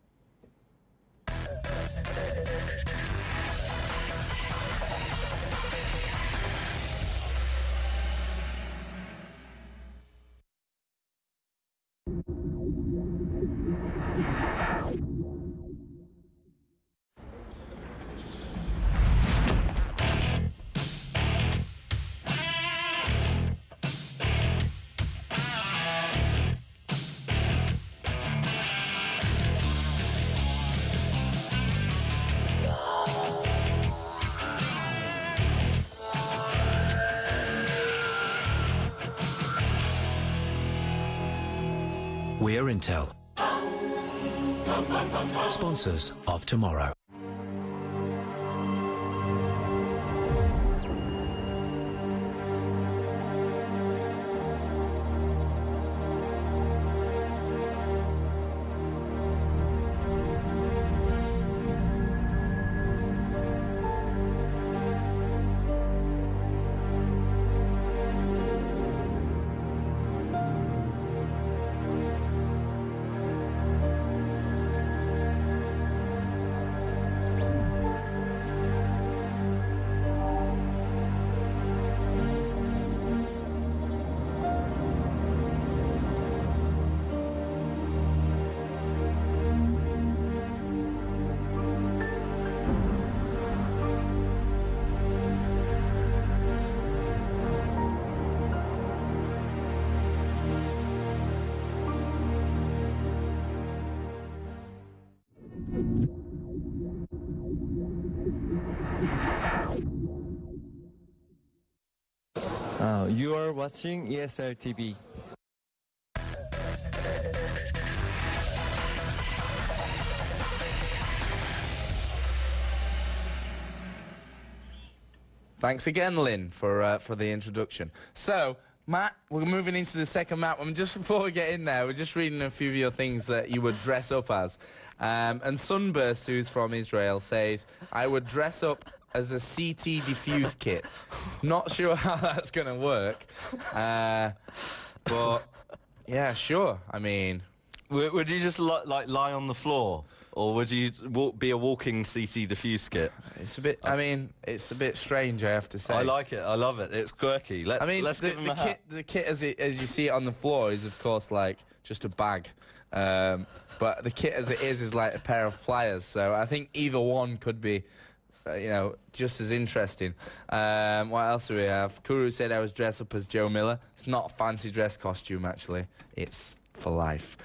We're Intel, sponsors of tomorrow. You are watching ESL TV. Thanks again, Lynn, for the introduction. So, Matt, we're moving into the second map. And just before we get in there, we're just reading a few of your things that you would dress up as. And Sunburst, who's from Israel, says, I would dress up as a CT diffuse kit. Not sure how that's going to work. But, yeah, sure. I mean... Would you just lie on the floor? Or would you be a walking CC diffuse kit? It's a bit, I mean, it's a bit strange, I have to say. I like it. I love it. It's quirky. Let's give him a hat. The kit, as you see it on the floor, is, of course, like, just a bag. But the kit as it is like a pair of pliers. So I think either one could be, you know, just as interesting. What else do we have? Kuru said I was dressed up as Joe Miller. It's not a fancy dress costume, actually. It's for life.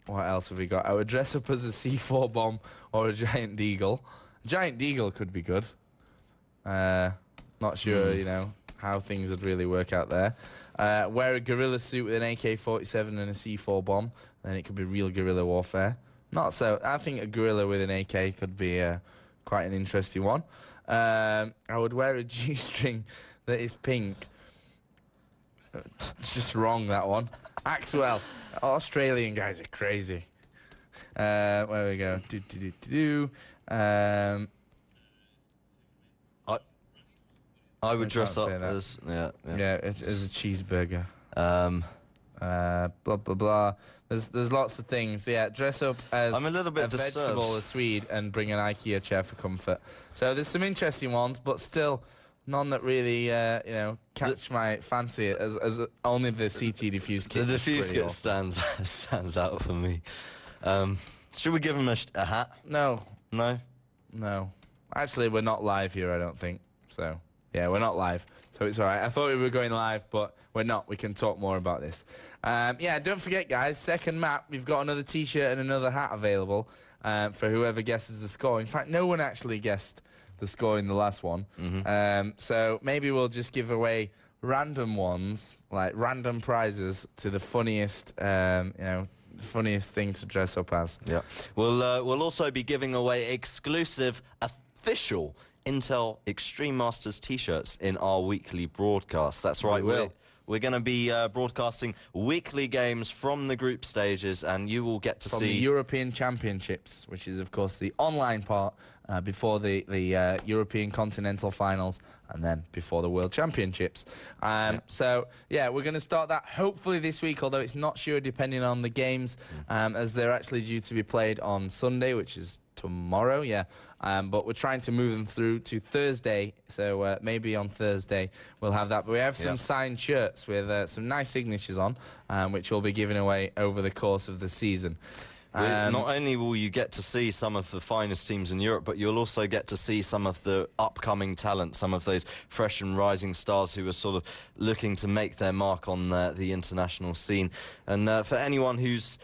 What else have we got? I would dress up as a C4 bomb or a giant deagle. Giant deagle could be good. Not sure, you know, how things would really work out there. Wear a gorilla suit with an AK-47 and a C4 bomb, then it could be real guerrilla warfare. Not so. I think a gorilla with an AK could be quite an interesting one. I would wear a G-string that is pink. It's just wrong, that one. Axwell. Australian guys are crazy. Where we go? I would I dress can't up say that. as Yeah, it's a cheeseburger. Um, Blah blah blah. There's lots of things. Yeah, dress up as I'm a little bit vegetable, disturbed. a Swede, and bring an IKEA chair for comfort. So there's some interesting ones, but still none that really catch my fancy as only the CT diffuse kit. The is diffuse pretty kit awesome. stands out for me. Should we give him a hat? No, No. actually we're not live here. I don't think so. Yeah, we're not live, so it's all right. I thought we were going live, but we're not. We can talk more about this. Yeah, don't forget, guys, second map, we've got another T-shirt and another hat available for whoever guesses the score. In fact, no one actually guessed the score in the last one. So maybe we'll just give away random ones, like random prizes to the funniest, funniest thing to dress up as. Yeah. We'll also be giving away exclusive official Intel Extreme Masters T-shirts in our weekly broadcast. That's right. We will. We're going to be broadcasting weekly games from the group stages, and you will get to From see the European Championships, which is, of course, the online part before the European Continental Finals and then before the World Championships. So, yeah, we're going to start that hopefully this week, although it's not sure depending on the games, as they're actually due to be played on Sunday, which is tomorrow, but we're trying to move them through to Thursday, so maybe on Thursday we'll have that. But we have some signed shirts with some nice signatures on, which we'll be giving away over the course of the season. Not only will you get to see some of the finest teams in Europe, but you'll also get to see some of the upcoming talent, some of those fresh and rising stars who are sort of looking to make their mark on the international scene. And for anyone who's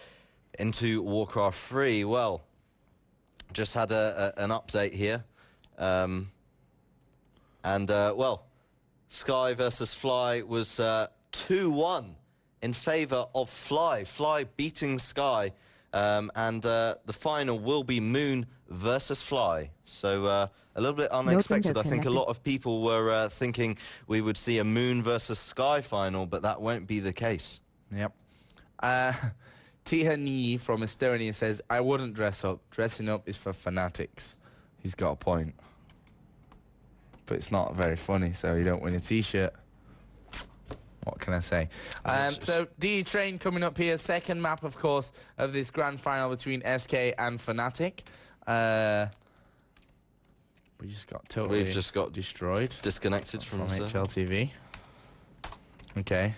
into Warcraft 3, well, just had an update here. Well, Sky versus Fly was 2-1 in favour of Fly. Fly beating Sky. The final will be Moon versus Fly. So a little bit unexpected. I think a lot of people were thinking we would see a Moon versus Sky final, but that won't be the case. Yep. Tihani from Estonia says, I wouldn't dress up. Dressing up is for fanatics. He's got a point. But it's not very funny, so you don't win a T-shirt. What can I say? So, D-Train coming up here. Second map, of course, of this grand final between SK and Fnatic. We just got totally destroyed. Disconnected from HLTV. Okay.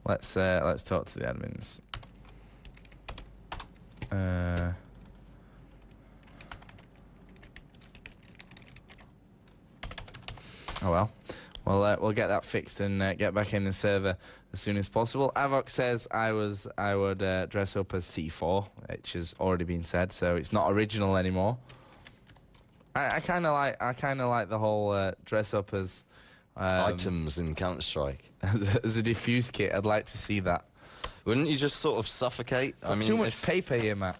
Let's talk to the admins. Oh well. We'll get that fixed and get back in the server as soon as possible. Avoc says I would dress up as C4, which has already been said, so it's not original anymore. I kind of like the whole dress up as items in Counter-Strike as a diffuse kit. I'd like to see that. Wouldn't you just sort of suffocate? I mean, too much paper here, Matt.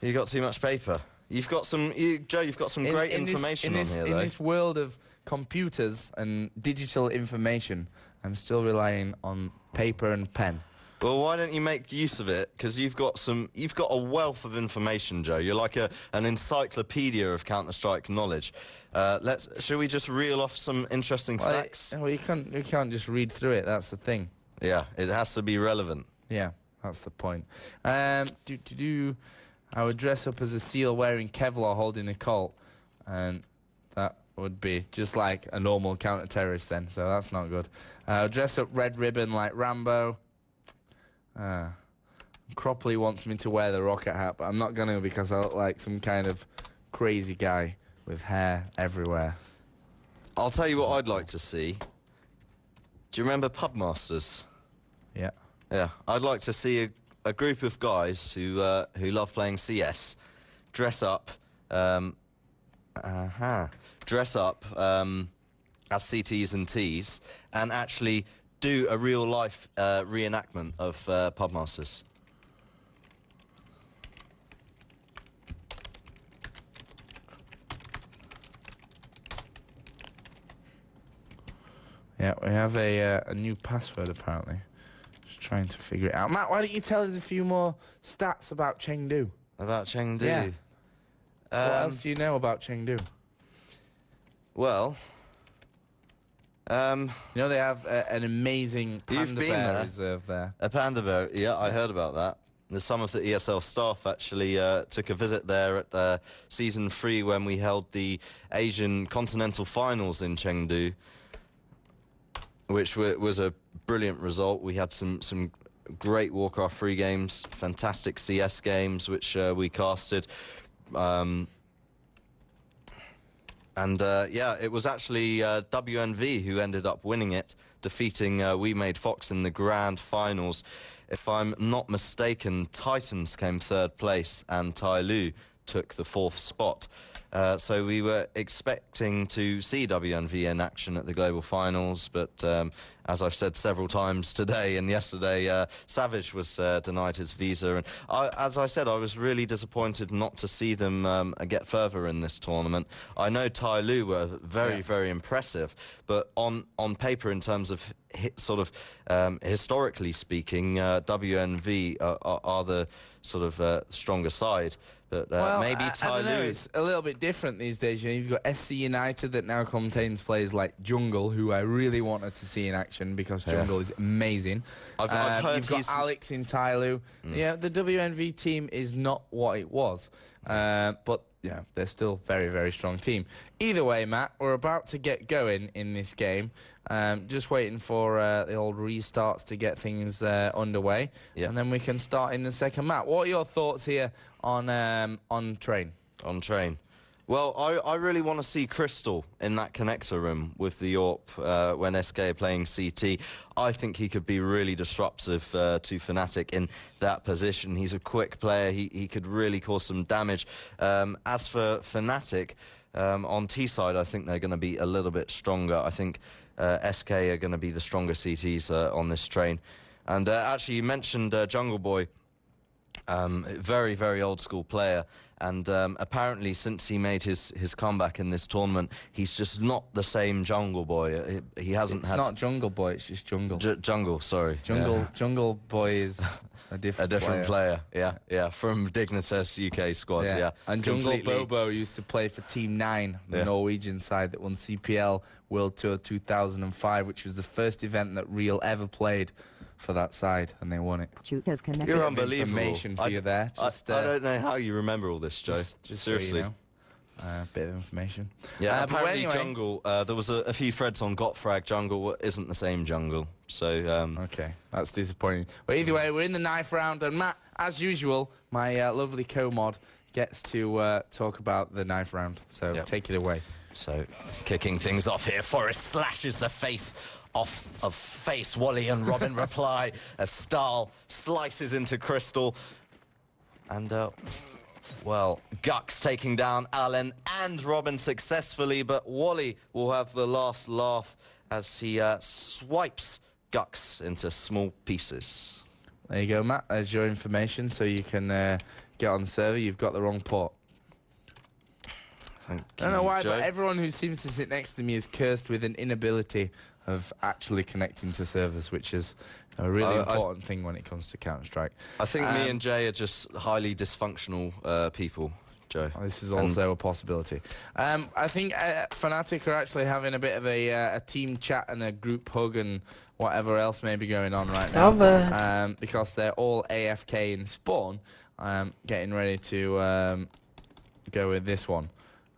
You got too much paper. You've got some, Joe. You've got some great information on here, though. In this world of computers and digital information, I'm still relying on paper and pen. Well, why don't you make use of it? Because you've got a wealth of information, Joe. You're like an encyclopedia of Counter-Strike knowledge. Shall we just reel off some interesting facts? Well, you can't just read through it. That's the thing. Yeah, it has to be relevant. Yeah, that's the point. I would dress up as a SEAL wearing Kevlar holding a Colt, and that would be just like a normal counter-terrorist then, so that's not good. Dress up Red Ribbon like Rambo. Cropley wants me to wear the rocket hat, but I'm not going to because I look like some kind of crazy guy with hair everywhere. I'll tell you what I'd like to see. Do you remember Pubmasters? Yeah. Yeah, I'd like to see a group of guys who love playing CS dress up as CTs and Ts and actually do a real-life reenactment of Pubmasters. Yeah, we have a new password apparently. Just trying to figure it out. Matt, why don't you tell us a few more stats about Chengdu? About Chengdu? Yeah. What else do you know about Chengdu? Well, You know they have an amazing Panda Bear reserve there. A Panda Bear, yeah, I heard about that. Some of the ESL staff actually took a visit there at Season 3 when we held the Asian Continental Finals in Chengdu, which was a brilliant result. We had some great Warcraft 3 games, fantastic CS games, which we casted. Yeah, it was actually WNV who ended up winning it, defeating We Made Fox in the grand finals. If I'm not mistaken, Titans came 3rd place and Tai Lu took the 4th spot. So we were expecting to see WNV in action at the Global Finals, but as I've said several times today and yesterday, Savage was denied his visa. And as I said, I was really disappointed not to see them get further in this tournament. I know Tai Lu were very impressive, but on paper, in terms of historically speaking, WNV are the sort of stronger side. But well, maybe I don't know, Lu... it's a little bit different these days. You know, you've got SC United that now contains players like Jungle, who I really wanted to see in action because Jungle is amazing. I've heard you've got Alex in Tyloo. Yeah, the WNV team is not what it was, but yeah, they're still very strong team. Either way, Matt, we're about to get going in this game. Just waiting for the old restarts to get things underway, and then we can start in the second map. What are your thoughts here on Train? On Train. Well, I really want to see Crystal in that connector room with the AWP when SK are playing CT. I think he could be really disruptive to Fnatic in that position. He's a quick player. He could really cause some damage. As for Fnatic, on T side, I think they're going to be a little bit stronger. I think SK are going to be the stronger CTs on this Train. And actually, you mentioned Jungle Boy. Very old school player, and apparently since he made his comeback in this tournament, he's just not the same Jungle Boy. He hasn't It's not Jungle Boy, it's just Jungle. Jungle, sorry. Jungle Boy is a different player. Yeah, from Dignitas UK squad, yeah. And Jungle Bobo used to play for Team 9, the Norwegian side that won CPL World Tour 2005, which was the first event that Real ever played for that side, and they won it. You're unbelievable. Information for you there. I don't know how you remember all this, Joe. Just seriously. So you know, bit of information. Yeah, apparently anyway, Jungle, there was a few threads on Gotfrag. Jungle isn't the same Jungle, so... okay, that's disappointing. But either way, we're in the knife round, and Matt, as usual, my lovely co-mod gets to talk about the knife round, so take it away. So, kicking things off here, Forrest slashes the face off of Face. Wally and Robin reply as Stahl slices into Crystal. And, well, Gux taking down Allen and Robin successfully, but Wally will have the last laugh as he swipes Gux into small pieces. There you go, Matt. There's your information, so you can get on the server. You've got the wrong port. I don't know why, but everyone who seems to sit next to me is cursed with an inability of actually connecting to servers, which is a really important thing when it comes to Counter-Strike. I think me and Jay are just highly dysfunctional people, Joe. This is also a possibility. I think Fnatic are actually having a bit of a team chat and a group hug and whatever else may be going on right now. Because they're all AFK in spawn, getting ready to go with this one.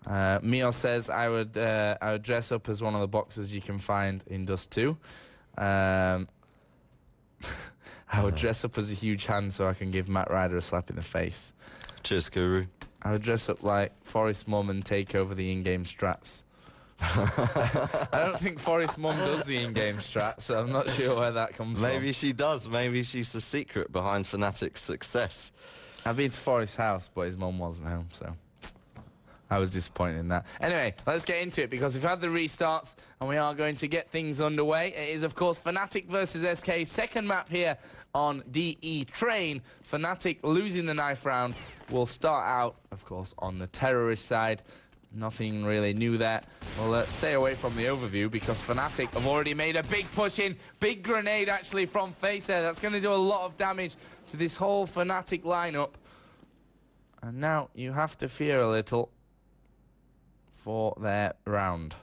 Mio says I would dress up as one of the boxers you can find in Dust 2. I would dress up as a huge hand so I can give Matt Ryder a slap in the face. Cheers, Guru. I would dress up like Forest Mum and take over the in-game strats. I don't think Forest Mum does the in-game strats, so I'm not sure where that comes from. Maybe she does. Maybe she's the secret behind Fnatic's success. I've been to Forest's house, but his mum wasn't home, so... I was disappointed in that. Anyway, let's get into it, because we've had the restarts, and we are going to get things underway. It is, of course, Fnatic versus SK. Second map here on DE Train. Fnatic losing the knife round will start out, of course, on the terrorist side. Nothing really new there. We'll stay away from the overview, because Fnatic have already made a big push in. Big grenade, actually, from Face there. That's going to do a lot of damage to this whole Fnatic lineup. And now you have to fear a little for their round.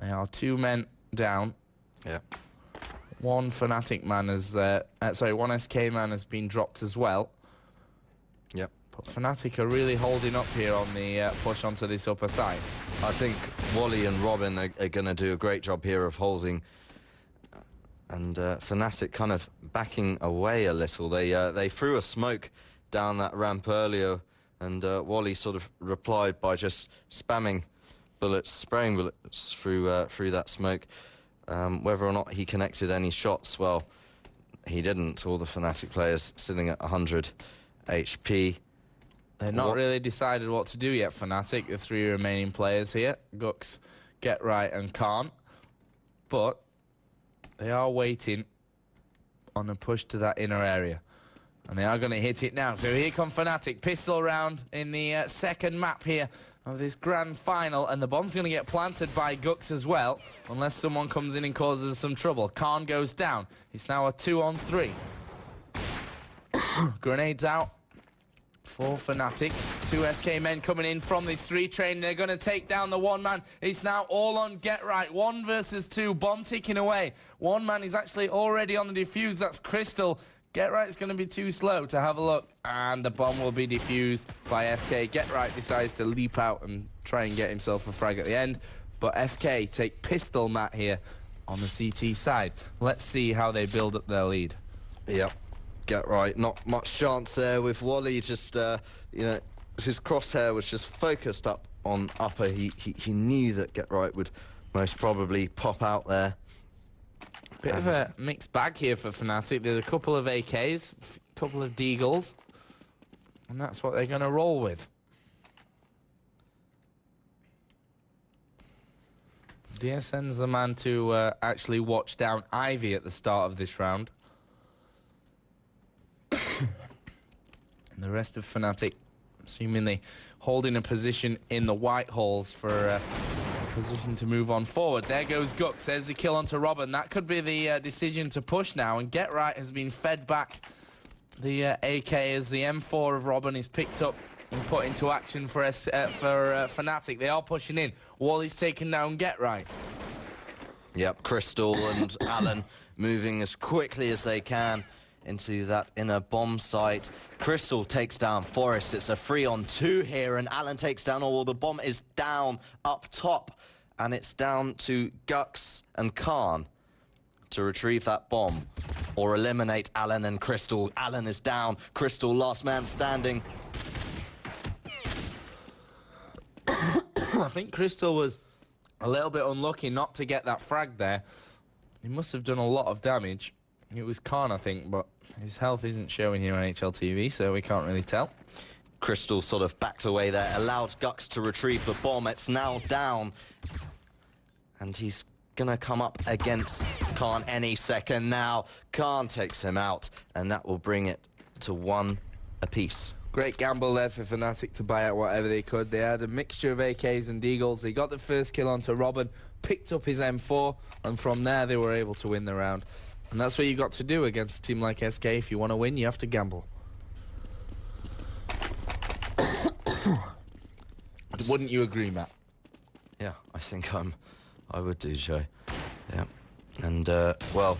They are 2 men down. Yeah. One Fnatic man has, one SK man has been dropped as well. Yep. But Fnatic are really holding up here on the push onto this upper side. I think Wally and Robin are going to do a great job here of holding, and Fnatic kind of backing away a little. They threw a smoke down that ramp earlier, and Wally sort of replied by just spamming bullets, spraying bullets through that smoke. Whether or not he connected any shots, well, he didn't. All the Fnatic players sitting at 100 HP. They're not really decided what to do yet, Fnatic, the three remaining players here. Gux, Get Right and Khan. But they are waiting on a push to that inner area. And they are going to hit it now. So here come Fnatic. Pistol round in the second map here of this grand final. And the bomb's going to get planted by Gux as well, unless someone comes in and causes some trouble. Khan goes down. It's now a 2-on-3. Grenades out for Fnatic. Two SK men coming in from this 3 train. They're going to take down the one man. It's now all on Get Right. 1 versus 2. Bomb ticking away. One man is actually already on the defuse. That's Crystal. Get Right's going to be too slow to have a look. And the bomb will be defused by SK. Get Right decides to leap out and try and get himself a frag at the end. But SK take pistol mat here on the CT side. Let's see how they build up their lead. Yep. Get Right, not much chance there with Wally. Just you know, his crosshair was just focused up on upper. He knew that Get Right would most probably pop out there. Bit of a mixed bag here for Fnatic. There's a couple of AKs, a couple of Deagles, and that's what they're going to roll with. DSN's the man to actually watch down Ivy at the start of this round. And the rest of Fnatic seemingly holding a position in the white halls for a position to move on forward. There goes Gux. There's the kill onto Robin. That could be the decision to push now. And Get Right has been fed back the AK as the M4 of Robin is picked up and put into action for Fnatic. They are pushing in. Wally's taken down Get Right. Yep, Crystal and Alan moving as quickly as they can into that inner bomb site. Crystal takes down Forest. It's a 3-on-2 here, and Alan takes down all. The bomb is down up top, and it's down to Gux and Khan to retrieve that bomb or eliminate Alan and Crystal. Alan is down. Crystal, last man standing. I think Crystal was a little bit unlucky not to get that frag there. He must have done a lot of damage. It was Khan, I think, but his health isn't showing here on HLTV, so we can't really tell. Crystal sort of backed away there, allowed Gux to retrieve the bomb. It's now down, and he's going to come up against Khan any second now. Khan takes him out, and that will bring it to 1 apiece. Great gamble there for Fnatic to buy out whatever they could. They had a mixture of AKs and Deagles. They got the first kill onto Robin, picked up his M4, and from there they were able to win the round. And that's what you've got to do against a team like SK. If you want to win, you have to gamble. Wouldn't you agree, Matt? Yeah, I think I would do, Joe. Yeah. And, well,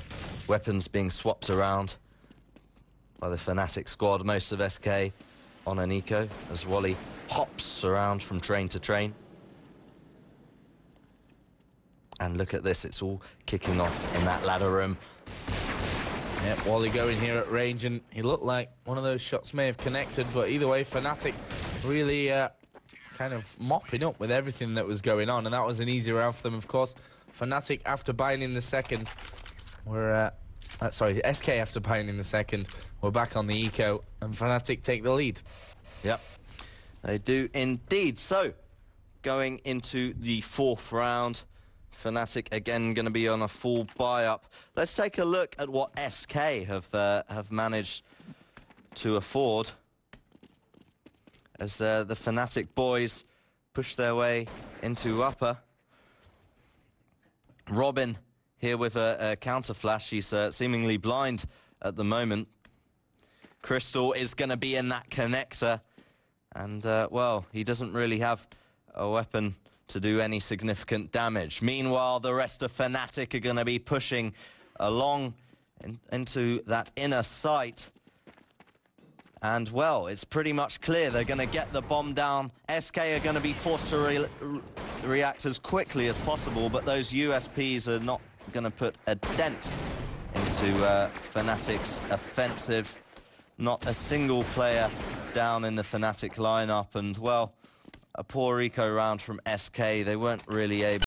weapons being swapped around by the Fnatic squad. Most of SK on an eco as Wally hops around from train to train. And look at this, it's all kicking off in that ladder room. Yep, Wally going here at range, and he looked like one of those shots may have connected, but either way, Fnatic really kind of mopping up with everything that was going on, and that was an easy round for them, of course. Fnatic, after buying in the second, were... sorry, SK after buying in the second, we're back on the eco, and Fnatic take the lead. Yep, they do indeed. So, going into the 4th round, Fnatic again going to be on a full buy-up. Let's take a look at what SK have managed to afford as the Fnatic boys push their way into upper. Robin here with a counter flash. He's seemingly blind at the moment. Crystal is going to be in that connector. And, well, he doesn't really have a weapon to do any significant damage. Meanwhile, the rest of Fnatic are going to be pushing along into that inner site. And, well, it's pretty much clear they're going to get the bomb down. SK are going to be forced to react as quickly as possible, but those USPs are not going to put a dent into Fnatic's offensive. Not a single player down in the Fnatic lineup, and, well, a poor eco round from SK. They weren't really able